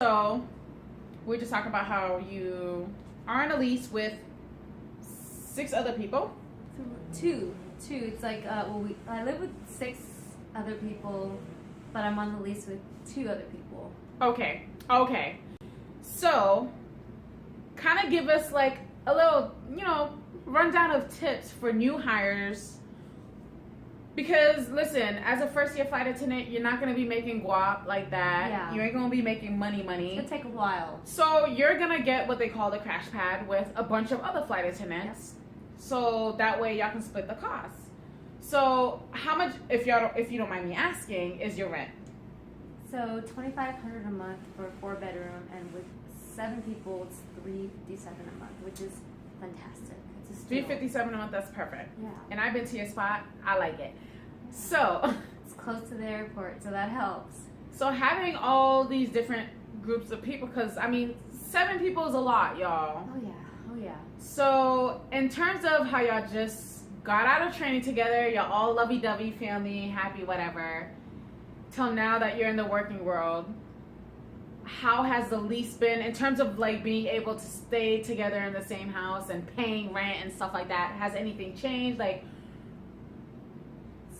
So we're just talking about how you are on a lease with 6 other people. Two. It's like, I live with 6 other people, but I'm on the lease with 2 other people. Okay. So, kind of give us like a little, rundown of tips for new hires. Because listen, as a first-year flight attendant, you're not going to be making guap like that. Yeah. You ain't going to be making money. It's going to take a while. So you're going to get what they call the crash pad with a bunch of other flight attendants. Yep. So that way y'all can split the costs. So how much, if you don't mind me asking, is your rent? So $2,500 a month for a 4-bedroom, and with 7 people, it's $357 a month, which is fantastic. It's a steal. $357 a month. That's perfect. Yeah. And I've been to your spot. I like it. So it's close to the airport, so that helps. So having all these different groups of people, because 7 people is a lot, y'all. Oh yeah. So in terms of how y'all just got out of training together, y'all all lovey-dovey, family, happy, whatever, till now that you're in the working world, how has the lease been in terms of like being able to stay together in the same house and paying rent and stuff like that? Has anything changed?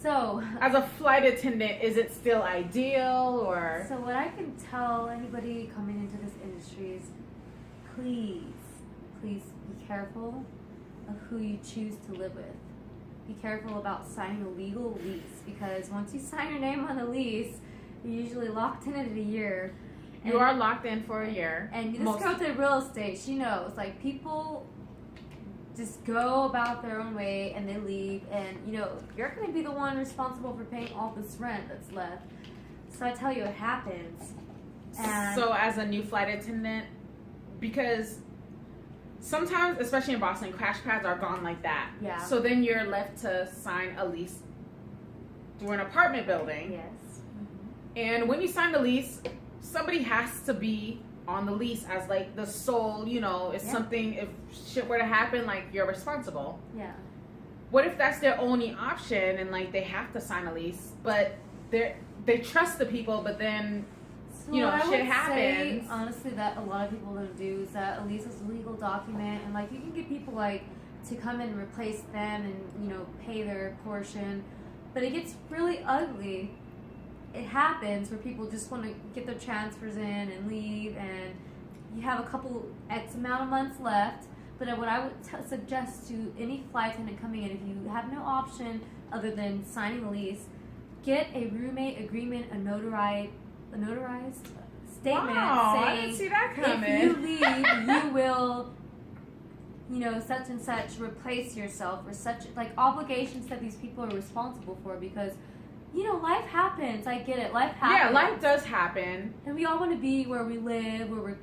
So as a flight attendant, is it still ideal or? So what I can tell anybody coming into this industry is please be careful of who you choose to live with. Be careful about signing a legal lease, because once you sign your name on a lease, you're usually locked in it a year. You are locked in for a year. And this girl did real estate. She knows. Like, people just go about their own way and they leave. And, you're going to be the one responsible for paying all this rent that's left. So I tell you, it happens. And so as a new flight attendant, because sometimes, especially in Boston, crash pads are gone like that. Yeah. So then you're left to sign a lease through an apartment building. Yes. Mm-hmm. And when you sign the lease, somebody has to be on the lease as like the sole, if something, if shit were to happen, like you're responsible. Yeah. What if that's their only option and like they have to sign a lease, but they trust the people, but then shit happens. Say, honestly, that a lot of people don't do is that a lease is a legal document, and like you can get people to come in and replace them and pay their portion, but it gets really ugly. It happens where people just want to get their transfers in and leave, and you have a couple X amount of months left. But what I would suggest to any flight attendant coming in, if you have no option other than signing a lease, get a roommate agreement, a notarized statement I saying, didn't see that coming. if you leave, you will, such and such replace yourself, or such obligations that these people are responsible for, because life happens. I get it. Life happens. Yeah, life does happen. And we all want to be where we live, where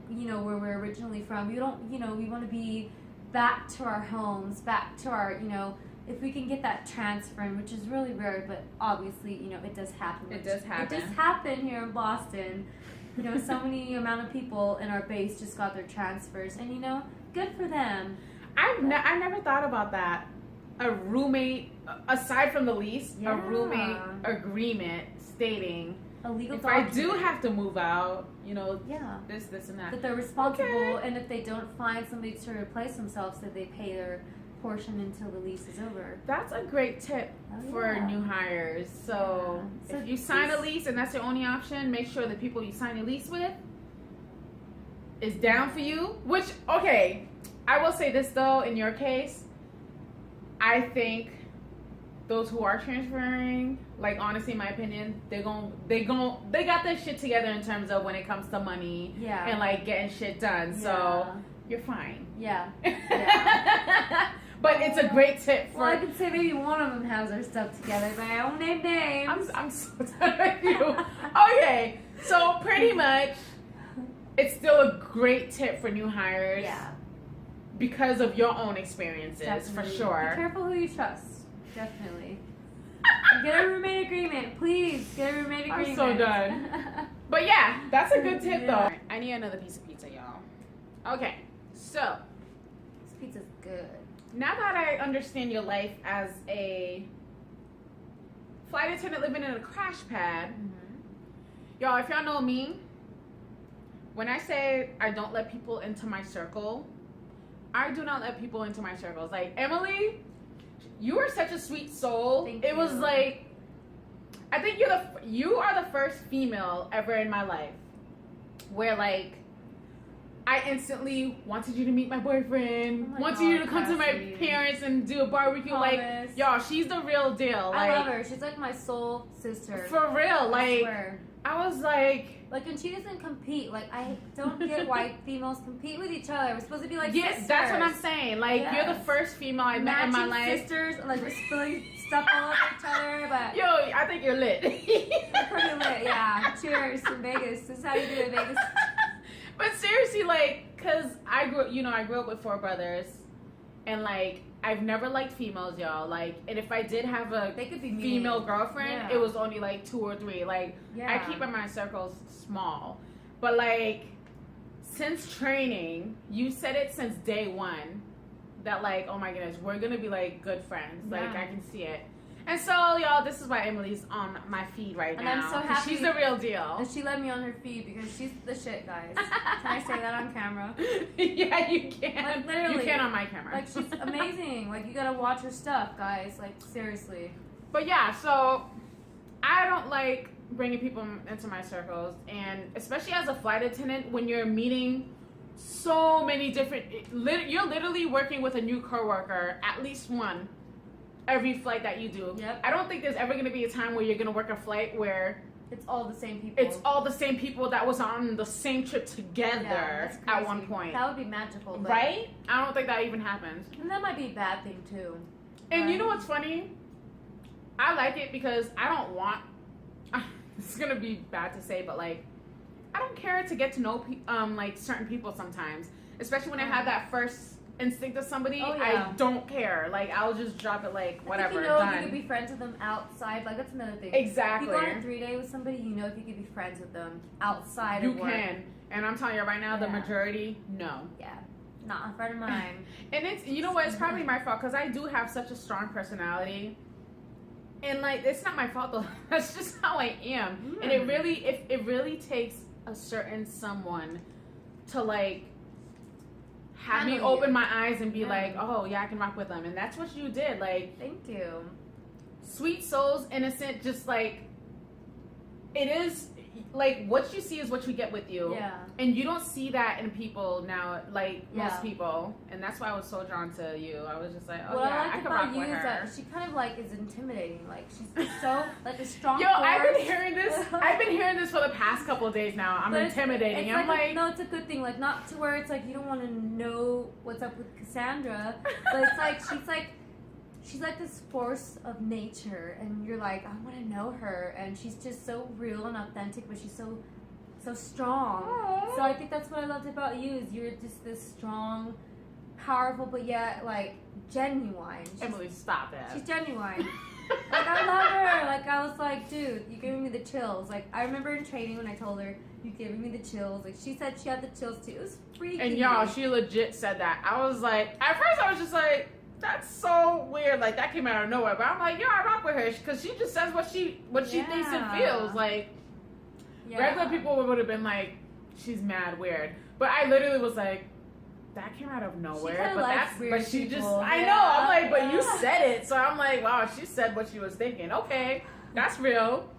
we're originally from. We don't, we want to be back to our homes, back to our, if we can get that transfer in, which is really rare, but obviously, it does happen. It does happen. It does happen here in Boston. So many amount of people in our base just got their transfers, and good for them. I never thought about that. A roommate, aside from the lease, a roommate agreement stating a legal if document. I do have to move out, yeah, this and that. That they're responsible, okay. And if they don't find somebody to replace themselves, that they pay their portion until the lease is over. That's a great tip for new hires. So if you sign a lease and that's your only option, make sure the people you sign a lease with is down for you. Which, okay, I will say this though, in your case, I think those who are transferring, honestly, in my opinion, they got their shit together in terms of when it comes to money and getting shit done. So you're fine. Yeah. But it's a great tip for. Well, I could say maybe one of them has their stuff together, but I won't name names. I'm so tired of you. Okay, so pretty much, it's still a great tip for new hires. Yeah. Because of your own experiences, Definitely. For sure. Be careful who you trust. Definitely. Get a roommate agreement. Please, get a roommate agreement. I'm so done. But yeah, that's a good tip though. I need another piece of pizza, y'all. Okay, so. This pizza's good. Now that I understand your life as a flight attendant living in a crash pad, y'all, if y'all know me, when I say I don't let people into my circle, I do not let people into my circles. Like, Emily, you are such a sweet soul. Thank it you. was like, I think you are the first female ever in my life where, like, I instantly wanted you to meet my boyfriend, wanted you to come to my parents and do a barbecue. Promise. Like, y'all, she's the real deal. Like, I love her. She's like my soul sister. For real. Like, swear. I was like, and she doesn't compete. Like, I don't get why females compete with each other. We're supposed to be like yes, sisters. that's what I'm saying. Like, Yes. you're the first female I met in my life. Sisters, like, we're spilling stuff all over each other, but Yo, I think you're lit. we're pretty lit, yeah. Cheers in Vegas. This is how you do it in Vegas. But seriously, like, cause I grew up with 4 brothers, and like, I've never liked females, y'all. Like, and if I did have a They could be mean. female girlfriend, Yeah. it was only like 2 or 3. Like, Yeah. I keep my circles small. But like, since training, you said it since day 1 that, like, oh my goodness, we're gonna be like good friends. Like, Yeah. I can see it. And so, y'all, this is why Emily's on my feed right And now. I'm so 'cause happy she's the real deal. And she let me on her feed because she's the shit, guys. Can I say that on camera? Yeah, you can. Like, literally. You can on my camera. Like, she's amazing. Like, you gotta watch her stuff, guys. Like, seriously. But yeah, so I don't like bringing people into my circles, and especially as a flight attendant, when you're meeting so many different, you're literally working with a new coworker, at least one, every flight that you do. Yep. I don't think there's ever going to be a time where you're going to work a flight where It's all the same people. it's all the same people that was on the same trip together that's at one crazy. point. That would be magical. But, Right? I don't think that even happens. And that might be a bad thing, too. And Right? you know what's funny? I like it because I don't want. It's gonna be bad to say, but like, I don't care to get to know like certain people sometimes, especially when I have that first instinct of somebody. Oh, yeah. I don't care. Like, I'll just drop it. Like, whatever. I think you know done. if you could be friends with them outside. Like, that's another thing. Exactly. If you go on a 3-day with somebody, you know if you could be friends with them outside You of work. can, and I'm telling you right now, the Yeah. majority, no. Yeah. Not a friend of mine. And it's, you know what, it's probably my fault because I do have such a strong personality. And like, it's not my fault though. That's just how I am. And it really takes a certain someone to like have me Handle you. open my eyes and be Yeah. like, oh yeah, I can rock with them. And that's what you did. Like, Thank you. sweet souls, innocent, just like, it is like what you see is what you get with you. Yeah. And you don't see that in people now, like Yeah. most people. And that's why I was so drawn to you. I was just like, oh What yeah, I I like could rock about you with is her. that she kind of like is intimidating. Like, she's so like a strong Yo, I've been force. hearing this. I've been hearing this for the past couple of days now. I'm But it's- intimidating. It's I'm like, no, it's a good thing. Like, not to where it's like you don't want to know what's up with Cassandra, but it's like she's like this force of nature, and you're like, I want to know her, and she's just so real and authentic, but she's so strong. Aw. So I think that's what I loved about you is you're just this strong, powerful, but yet like genuine. Emily, stop it. She's genuine. Like, I love her. Like, I was like, dude, you're giving me the chills. Like, I remember in training when I told her, you're giving me the chills. Like, she said she had the chills too. It was freaking. And y'all, me. she legit said that. I was like, at first I was just like, that's so weird. Like, that came out of nowhere. But I'm like, yo, I rock with her because she just says what she thinks and feels. Like, regular people would have been like, she's mad weird. But I literally was like, that came out of nowhere. kinda But likes that's weird but she just people. I know. I'm like, but you said it. So I'm like, wow, she said what she was thinking. Okay, that's real.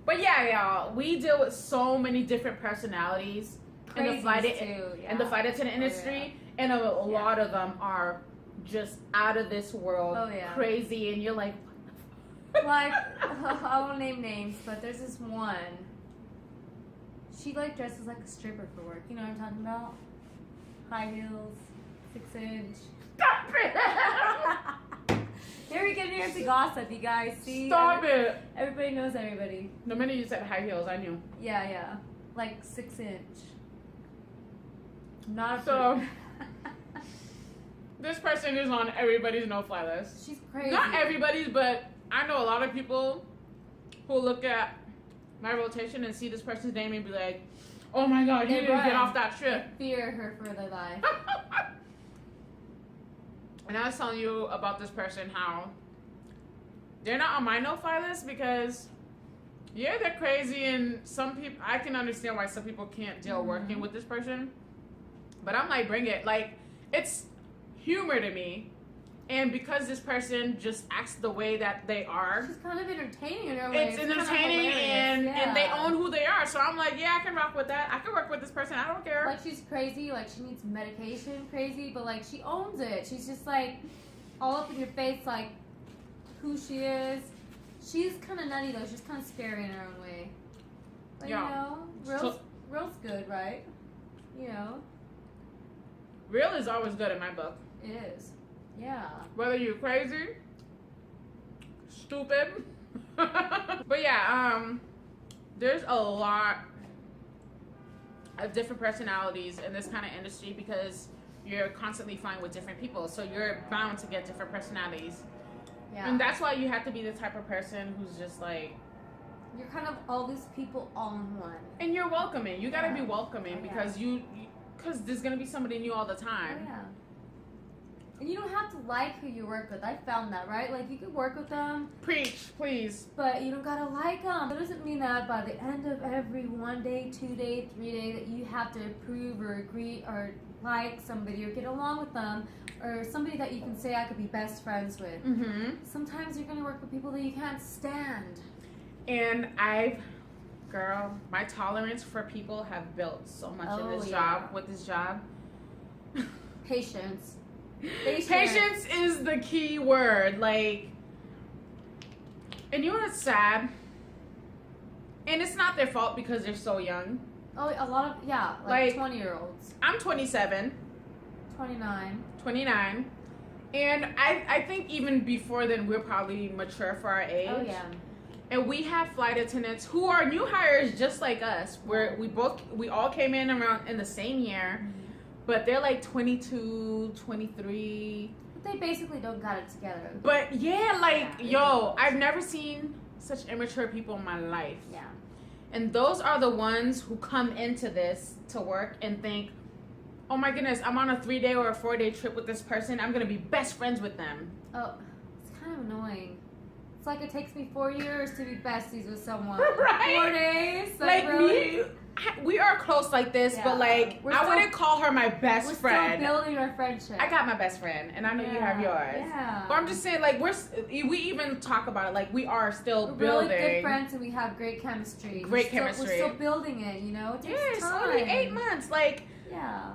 But yeah, y'all, we deal with so many different personalities in the flight attendant industry, and a lot of them are just out of this world, crazy, and you're like, Like, I won't name names, but there's this one. She like dresses like a stripper for work. You know what I'm talking about? High heels, 6-inch. stop it. Here we get here to gossip, you guys. See? Stop it. Everybody knows everybody. The minute you said high heels, I knew. Yeah. Like 6-inch. Not a So, this person is on everybody's no-fly list. she's crazy. Not everybody's, but I know a lot of people who look at my rotation and see this person's name and be like, oh my god, you They need to get run. off that trip. Fear her for their life. And I was telling you about this person, how they're not on my no-fly list because Yeah, they're crazy, and some people, I can understand why some people can't deal working with this person. But I'm like, bring it. Like, it's humor to me. And because this person just acts the way that they are, she's kind of entertaining in her way. It's entertaining, and they own who they are. So I'm like, yeah, I can rock with that. I can work with this person. I don't care. Like, she's crazy. Like, she needs medication crazy. But, like, she owns it. She's just, like, all up in your face, like, who she is. She's kind of nutty, though. She's kind of scary in her own way. But, you know, real's good, right? You know. Real is always good in my book. It is. Yeah. Whether you're crazy, stupid. But yeah, there's a lot of different personalities in this kind of industry because you're constantly flying with different people. So you're bound to get different personalities. Yeah. And that's why you have to be the type of person who's just like... You're kind of all these people all in one. And you're welcoming. You got to be welcoming because because there's going to be somebody new all the time. Oh, yeah. And you don't have to like who you work with. I found that, right? Like, you could work with them. Preach, please. But you don't gotta like them. That doesn't mean that by the end of every 1 day, 2 day, 3 day that you have to approve or agree or like somebody or get along with them or somebody that you can say I could be best friends with. Mm-hmm. Sometimes you're gonna work with people that you can't stand. And girl, my tolerance for people have built so much in this job, with this job. Patience. Patience is the key word. Like, and you know what's sad? And it's not their fault because they're so young. Oh, a lot of, like 20-year-olds. I'm 27. 29. And I think even before then, we're probably mature for our age. Oh, yeah. And we have flight attendants who are new hires just like us. Where we all came in around in the same year. Mm-hmm. But they're like 22, 23. But they basically don't got it together. But yeah, I've never seen such immature people in my life. Yeah. And those are the ones who come into this to work and think, oh my goodness, I'm on a 3-day or a 4-day trip with this person. I'm going to be best friends with them. Oh, it's kind of annoying. It's like it takes me 4 years to be besties with someone. Right? 4 days? Like really? me. We are close like this, but I wouldn't call her my best friend. We're still building our friendship. I got my best friend, and I know you have yours. Yeah. But I'm just saying, like, we even talk about it, like, we are still building. We're really good friends, and we have great chemistry. We're still building it, you know? It takes time. It's only 8 months. Like, yeah.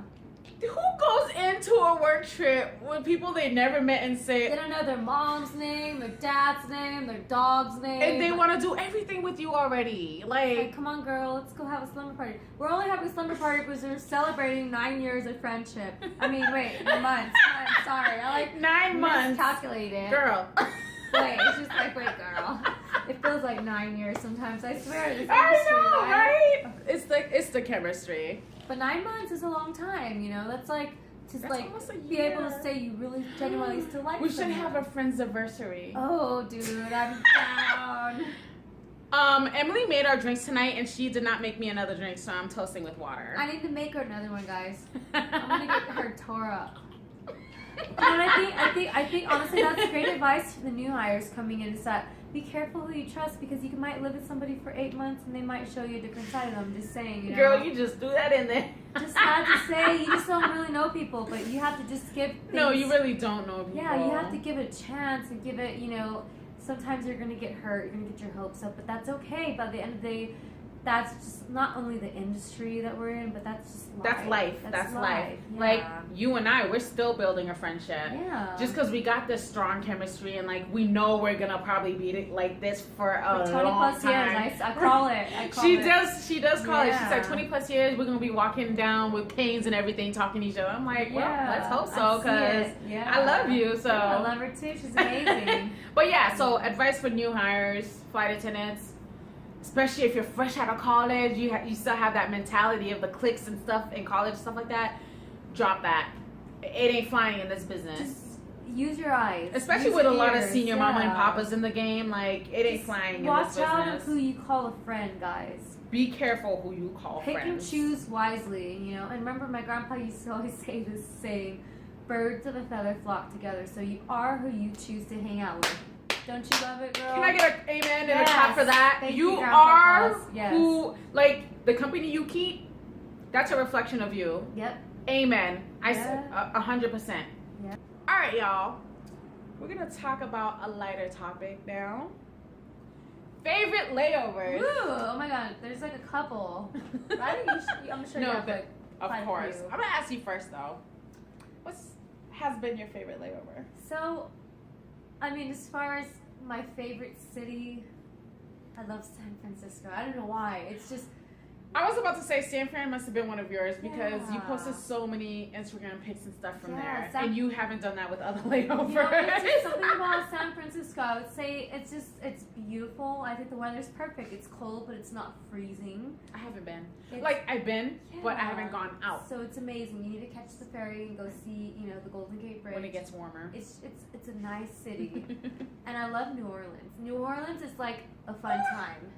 Who goes into a work trip with people they never met and say... They don't know their mom's name, their dad's name, their dog's name. And they want to do everything with you already. Like, come on, girl, let's go have a slumber party. We're only having a slumber party because we're celebrating 9 years of friendship. I mean, wait, months. I'm sorry. I like 9 months. Calculated. Girl. Wait, it's just like, wait, girl. It feels like 9 years sometimes. I swear. This industry, I know, right? Okay. It's the chemistry. But 9 months is a long time, you know? That's like, That's like, be able to say you really genuinely still like We someone. should have a friend's anniversary. Oh, dude, I'm down. Emily made our drinks tonight, and she did not make me another drink, so I'm toasting with water. I need to make her another one, guys. I'm gonna get her tore up. And I think honestly that's great advice for the new hires coming in is that be careful who you trust because you might live with somebody for 8 months and they might show you a different side of them. Just saying, you know. Girl, you just threw that in there. Just had to say, you just don't really know people, but you have to just give things. No, you really don't know people. Yeah, you have to give it a chance and give it, you know, sometimes you're going to get hurt, you're going to get your hopes up, but that's okay. By the end of the day, that's just not only the industry that we're in, but that's just life. That's life. That's life. Yeah. Like, you and I, we're still building a friendship. Yeah. Just because we got this strong chemistry and, like, we know we're going to probably be like this for a 20 long plus time. years. I call it. She does call it. She's like, 20 plus years, we're going to be walking down with canes and everything, talking to each other. I'm like, well, let's hope so, because I love you, so. Yeah, I love her too. She's amazing. But yeah, so advice for new hires, flight attendants, especially if you're fresh out of college, you still have that mentality of the cliques and stuff in college, stuff like that. Drop that. It ain't flying in this business. Just use your eyes. Especially with a lot of senior mama and papas in the game, like, it ain't flying in this business. Watch out of who you call a friend, guys. Be careful who you call friends. Pick and choose wisely, you know. And remember, my grandpa used to always say this saying, birds of a feather flock together. So you are who you choose to hang out with. Don't you love it, girl? Can I get an amen in the top for that? Thank You Grandpa are Paws. Yes. who, like, the company you keep, that's a reflection of you. Yep. Amen. I Yeah. 100%. Yeah. All right, y'all. We're going to talk about a lighter topic now. Favorite layovers. Woo! Oh my god, there's like a couple. I think I'm sure you No, have but like of quite a course. few. I'm going to ask you first, though. What's has been your favorite layover? So, I mean, as far as my favorite city, I love San Francisco. I don't know why. It's just I was about to say San Fran must have been one of yours because you Yeah. posted so many Instagram pics and stuff from Yeah, there, and you haven't done that with other layovers. you know, it's just something about San Francisco. I would say it's beautiful. I think the weather's perfect. It's cold, but it's not freezing. I haven't been. It's- Like I've been, but I Yeah. haven't gone out So it's amazing. You need to catch the ferry and go see, the Golden Gate Bridge. when it gets warmer. It's a nice city, and I love New Orleans. New Orleans is like a fun time.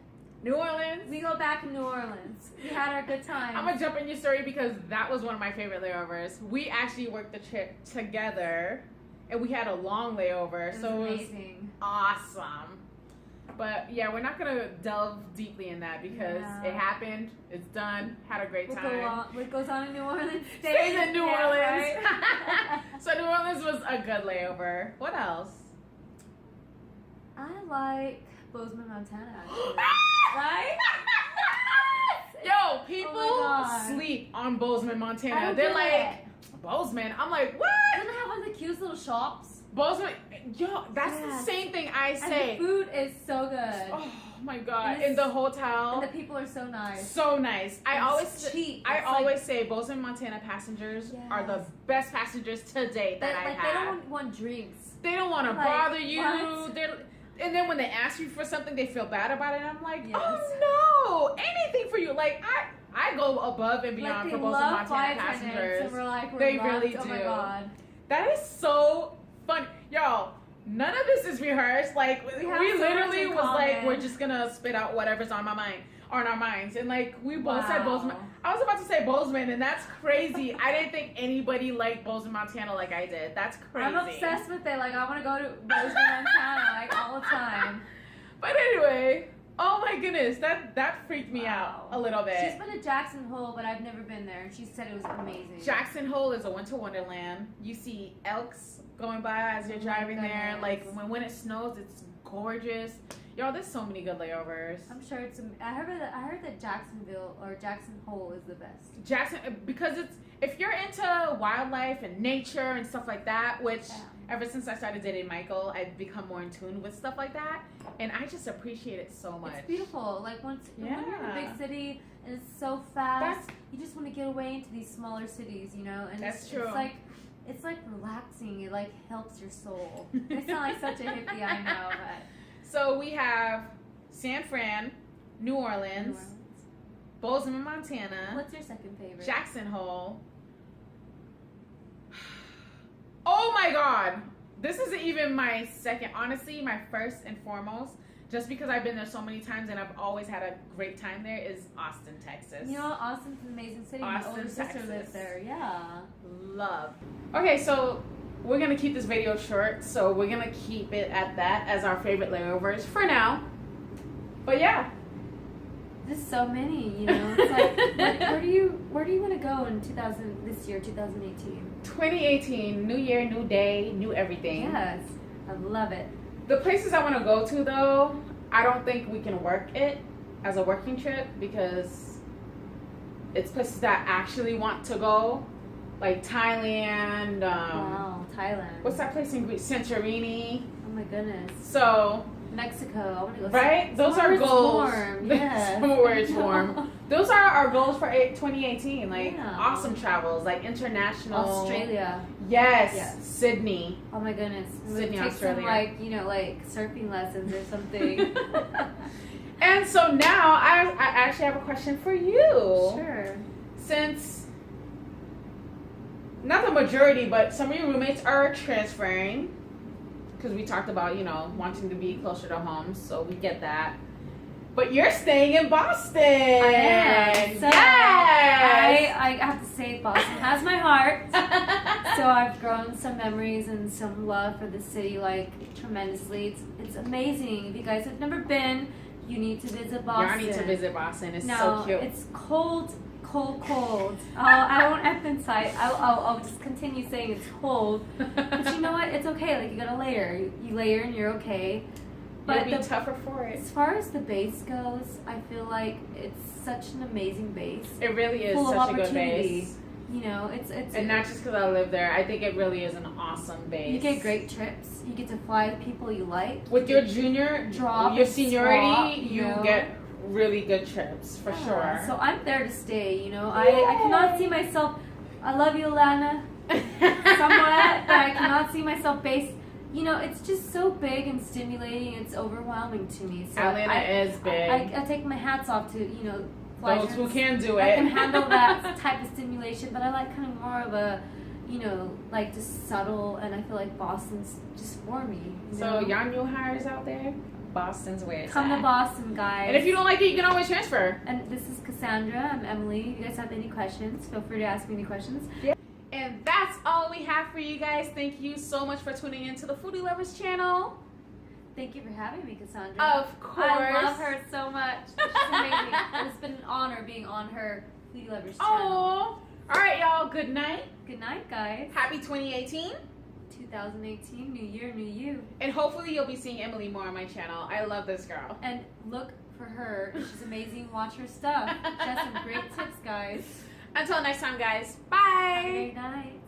New Orleans. We go back in New Orleans. We had our good time. I'm gonna jump in your story because that was one of my favorite layovers. We actually worked the trip together, and we had a long layover, It was so it was amazing. awesome. But yeah, we're not gonna delve deeply in that because Yeah. it happened. It's done. Had a great time. What goes on in New Orleans Stays in New Yeah, Orleans. right? So New Orleans was a good layover. What else? I like Bozeman, Montana. Actually. Right? Yo, people God. sleep on Bozeman, I Montana. don't They're get like, it. Bozeman. I'm like, what? Doesn't it have like the cutest little shops? Bozeman. Yo, that's the Yes. same thing I And say. the food is so good. Oh my god! And In the it's- hotel, And the people are so nice. so nice. I And always, it's cheap. I It's always say Bozeman, Montana passengers are the Yes. best passengers to date that I They had. don't want drinks. They don't want to Like, bother you. what? And then when they ask you for something, they feel bad about it. And I'm like, Yes. oh no, anything for you. Like I go above and beyond Like, for they Bozeman, love Montana flight attendants, passengers. and we're like, we're They loved. really Oh my do. god. That is so fun, y'all. None of this is rehearsed. Like We we have so much literally in was like, common. we're just gonna spit out whatever's on my mind, on our minds, and like we both said Wow. Bozeman. I was about to say Bozeman, and that's crazy. I didn't think anybody liked Bozeman, Montana like I did. That's crazy. I'm obsessed with it. Like, I want to go to Bozeman, Montana, like, all the time. But anyway, oh my goodness, that freaked me out Wow. a little bit. She's been to Jackson Hole, but I've never been there. She said it was amazing. Jackson Hole is a winter wonderland. You see elks going by as you're Oh my driving there. goodness. Like when it snows, it's gorgeous. Y'all, there's so many good layovers. I'm sure it's. I heard that Jacksonville or Jackson Hole is the best. Jackson, because it's if you're into wildlife and nature and stuff like that, which Yeah. ever since I started dating Michael, I've become more in tune with stuff like that, and I just appreciate it so much. It's beautiful. Like when you're in a Yeah. big city and it's so fast, you just want to get away into these smaller cities, And That's it's, true. It's like relaxing. It like helps your soul. I sound like such a hippie, I know, but So we have San Fran, New New Orleans, Orleans. Bozeman, Montana, What's your second favorite? Jackson Hole. Oh my god! This isn't even my second. Honestly, my first and foremost, just because I've been there so many times and I've always had a great time there, is Austin, Texas. You know, Austin's an amazing city. My Austin, older sister Texas. lives there. Yeah. Love. Okay, so we're gonna keep this video short, so we're gonna keep it at that as our favorite layovers for now. But yeah. There's so many, It's like, where do you want to go in 2018? 2018, new year, new day, new everything. Yes, I love it. The places I want to go to, though, I don't think we can work it as a working trip because it's places that I actually want to go, like Thailand. Wow, Thailand. What's that place in Greece? Santorini. Oh my goodness. So, Mexico. I want to go. right? Those somewhere are it's goals. warm. Yes. Somewhere it's warm. Those are our goals for 2018. Like Yeah. awesome travels, like international. Australia. Yes. Yes. Sydney. Oh my goodness. Sydney, Take some Australia. like surfing lessons or something. And so now I actually have a question for you. Sure. Since not the majority, but some of your roommates are transferring, because we talked about wanting to be closer to home, so we get that. But you're staying in Boston. I am. So yes. I have to say, Boston has my heart. So I've grown some memories and some love for the city, like, tremendously. It's amazing. If you guys have never been, you need to visit Boston. Y'all need to visit Boston. It's no, so cute. It's cold. I won't emphasize. I'll just continue saying it's cold. But you know what? It's okay. Like, you gotta layer. You layer and you're okay. But You'll be tougher for it. As far as the base goes, I feel like it's such an amazing base. It really is full such of a good base. You know, it's and not just because I live there. I think it really is an awesome base. You get great trips. You get to fly with people you like. With your junior, your seniority, you get really good trips for sure. So I'm there to stay. You know, I cannot see myself. I love you, Alana, somewhat, but I cannot see myself based. You know, it's just so big and stimulating. It's overwhelming to me. So Atlanta is big. I take my hats off to, you know, those who can do it. I can handle that type of stimulation, but I like kind of more of a, you know, like just subtle, and I feel like Boston's just for me. So y'all new hires out there, Boston's where it's Come at. to Boston, guys. And if you don't like it, you can always transfer. And this is Cassandra. I'm Emily. If you guys have any questions, feel free to ask me any questions. Yeah. And that's all we have for you guys. Thank you so much for tuning in to the Foodie Lovers channel. Thank you for having me, Cassandra. Of course. I love her so much. She's amazing. It's been an honor being on her Foodie Lovers channel. Oh. All right, y'all. Good night. Good night, guys. Happy 2018. 2018, new year, new you. And hopefully you'll be seeing Emily more on my channel. I love this girl. And look for her. She's amazing. Watch her stuff. She has some great tips, guys. Until next time, guys. Bye. Have a great night.